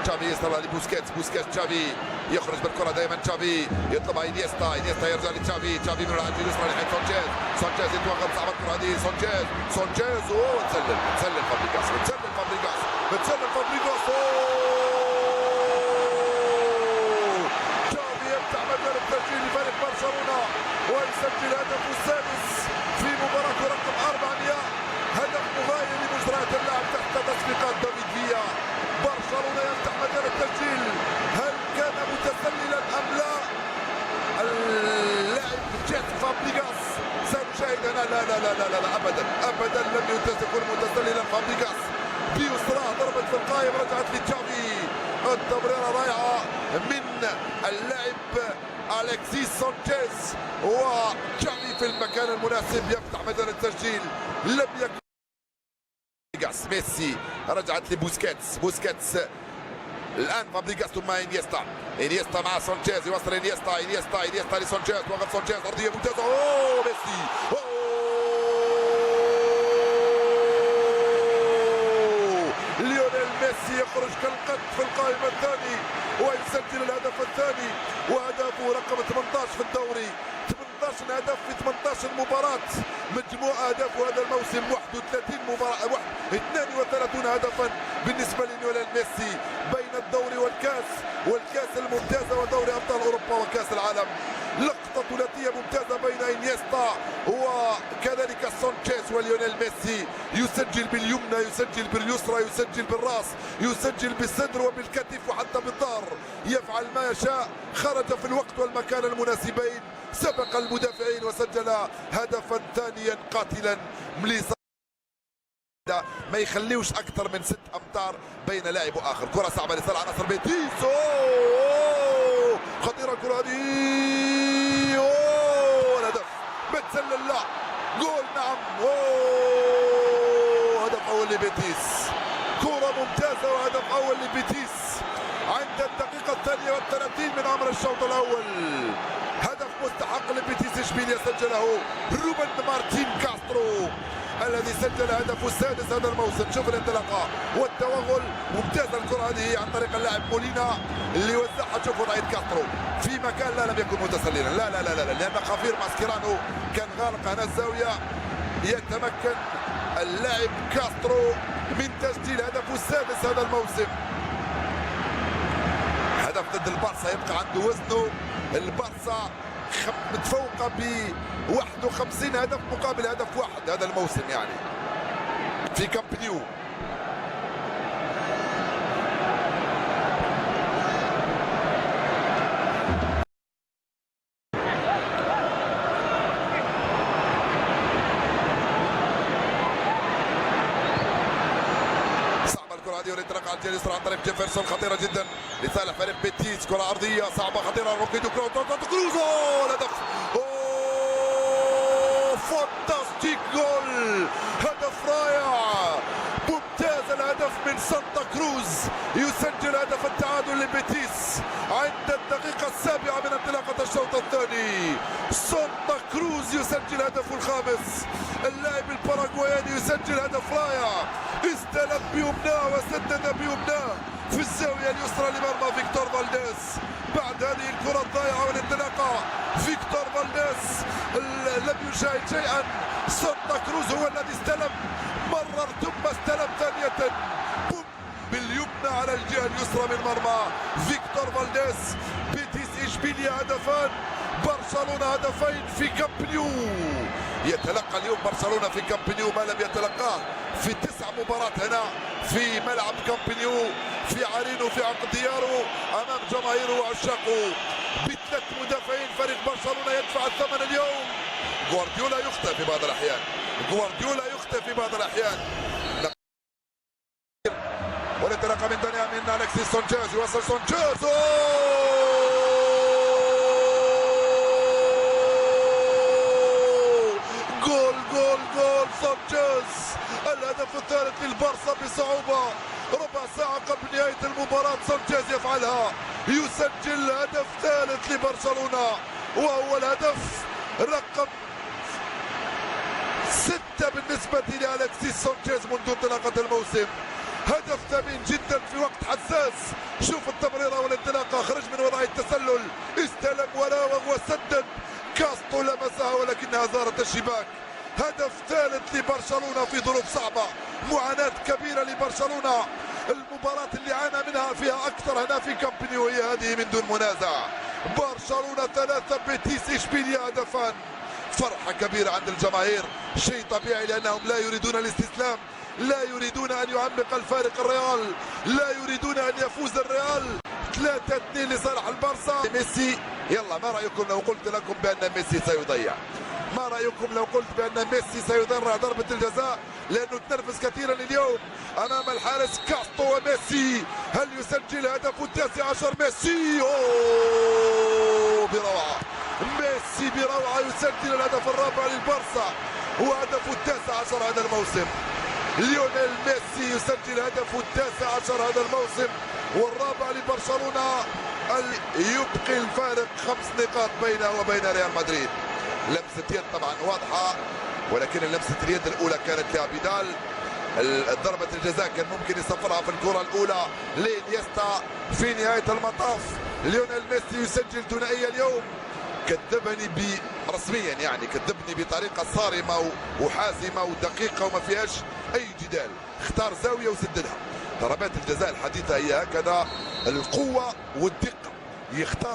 تشافي يصل لبوسكيتس، بوسكيتس تشافي يخرج بالكره دائما، تشافي يطلبها انيستا، انيستا يرجع لتشافي، تشافي من العجل اليسرى ناحيه سانشيز، سانشيز يتوغل صعب الكره هذه، سانشيز، سانشيز اوه تسلل فابريغاس، بتسلل فابريغاس، بتسلل فابريغاس، اوه تشافي يفتح مجال التسجيل لفريق برشلونه ويسجل هدفه السادس في مباراه رقم 400، هدف مغاير لمجريات اللعب تحت تصفيقات دافيد فيا. برشلونه يفتح مجال التسجيل، هل كان متسللا ام لا؟ اللاعب جيت فابريغاس سنشاهد هنا، لا لا لا لا لا ابدا ابدا لم يكن متسللا فابريغاس، بيسراه ضربت في القائم رجعت لتشافي، التمريره رائعه من اللاعب الكسيس سانشيز، وتشافي في المكان المناسب يفتح مجال التسجيل. لم يكن ميسي رجعت لبوسكيتس، بوسكيتس الان فابريغاس ثم انيستا، انيستا مع سانشيز يوصل انيستا، انيستا لسانشيز، وقف سانشيز ارضيه ممتازه، اوه ميسي، اوه ليونيل ميسي يخرج كالقط في القائمه الثاني ويسجل الهدف الثاني وهدفه رقم 18 في الدوري، 18 هدف في 18 مباراة، مجموع أهدافه هذا الموسم 31 مباراة، 32 هدفا بالنسبة لليونيل ميسي بين الدوري والكاس الممتازة ودوري أبطال أوروبا وكاس العالم. لقطة ثلاثية ممتازة بين انيستا وكذلك سانشيز وليونيل ميسي، يسجل باليمنى، يسجل باليسرى، يسجل بالراس، يسجل بالصدر وبالكتف وحتى بالظهر، يفعل ما يشاء، خرج في الوقت والمكان المناسبين، سبق المدافعين وسجل هدفا ثانيا قاتلا ما يخليوش اكثر من 6 امتار بين لاعب واخر. كره صعبه لصالح عناصر بيتيس، اوه خطيره الكره دي، اوه الهدف بتسلل، لا جول نعم، اوه هدف اول لبيتيس، كره ممتازه وهدف اول لبيتيس عند الدقيقه 32 من عمر الشوط الاول. هدف مستحق لبيتيس اشبيليا سجله روبن مارتين كاسترو الذي سجل هدفه السادس هذا الموسم. شوف الانطلاقه والتوغل، ممتازه الكره هذه عن طريق اللاعب مولينا اللي وزعها، شوفوا رأيت كاسترو في مكان لا لم يكن متسللا، لا لا لا لا لان خفير ماسكيرانو كان غالق هنا الزاويه. يتمكن اللاعب كاسترو من تسجيل هدفه السادس هذا الموسم. هدف ضد البارسا يبقى عنده وزنه، البارسا متفوقة ب 51 هدف مقابل هدف واحد هذا الموسم يعني في كامب نيو. صعبة الكرة هذه والانطلاق على الجهة اليسرى عن طريق جيفرسون، خطيرة جدا لصالح فريق بيتيس، كرة أرضية صعبة خطيرة، روكيدو كروز، الهدف، اوه فانتاستيك جول، هدف رائع ممتاز، الهدف من سانتا كروز، يسجل هدف التعادل لبيتيس عند الدقيقة 7 من انطلاقة الشوط الثاني. سانتا كروز يسجل هدفه الخامس، اللاعب الباراغواياني يسجل هدف رائع، استلم بيمناه وسدد بيمناه في الزاوية اليسرى لمرمى فيكتور فالديز. بعد هذه الكرة الضائعة والانطلاقة فيكتور فالديز لم يشاهد شيئا، سانتا كروز هو الذي استلم، مرر ثم استلم ثانية باليمنى على الجهة اليسرى من مرمى فيكتور فالديز. بيتيس اشبيليا هدفان، برشلونة هدفين في كامب نيو. يتلقى اليوم برشلونة في كامب نيو ما لم يتلقاه في 9 مباريات هنا في ملعب كامب نيو، في عرينه، في عقد دياره، امام جماهيره وعشاقه. ب3 مدافعين فريق برشلونة يدفع الثمن اليوم. غوارديولا يخطئ في بعض الاحيان، غوارديولا يخطئ في بعض الاحيان. والانطلاقه من دانيال من الكسيس سانشيز، يوصل سانشيز، جول جول جول سانشيز، الهدف الثالث للبارسا بصعوبه، ربع ساعه قبل نهايه المباراه سانشيز يفعلها، يسجل هدف ثالث لبرشلونه وهو الهدف رقم 6 بالنسبه لألكسيس سانشيز منذ انطلاقه الموسم. هدف ثمين جدا في وقت حساس، الشباك. هدف ثالث لبرشلونة في ظروف صعبة، معاناة كبيرة لبرشلونة. المباراة اللي عانى منها فيها أكثر هنا في كامب نو هي هذه من دون منازع. برشلونة 3 بيتيس إشبيليا هدفان. فرحة كبيرة عند الجماهير، شيء طبيعي لأنهم لا يريدون الاستسلام، لا يريدون أن يعمق الفارق الريال، لا يريدون أن يفوز الريال. 3-2 لصالح البارسا. ميسي، يلا ما رأيكم لو قلت لكم بأن ميسي سيضيع؟ ما رأيكم لو قلت بأن ميسي سيضرع ضربة الجزاء لأنه تنرفز كثيرا اليوم أمام الحارس كاستو؟ وميسي هل يسجل هدفه ال19؟ ميسي أوه بروعة، ميسي بروعة يسجل الهدف الرابع للبارسا وهدفه ال19 هذا الموسم. ليونيل ميسي يسجل هدفه ال19 هذا الموسم والرابع لبرشلونة، يبقي الفارق 5 نقاط بينه وبين ريال مدريد. لمسة يد طبعا واضحة، ولكن لمسة اليد الأولى كانت لأبيدال. ضربة الجزاء كان ممكن يصفرها في الكرة الأولى لإنيستا. في نهاية المطاف ليونيل ميسي يسجل ثنائية اليوم. كذبني رسميا، يعني كذبني بطريقة صارمة وحازمة ودقيقة وما فيهاش أي جدال. اختار زاوية وسددها. ضربات الجزاء الحديثة هي هكذا، القوة والدقة، يختار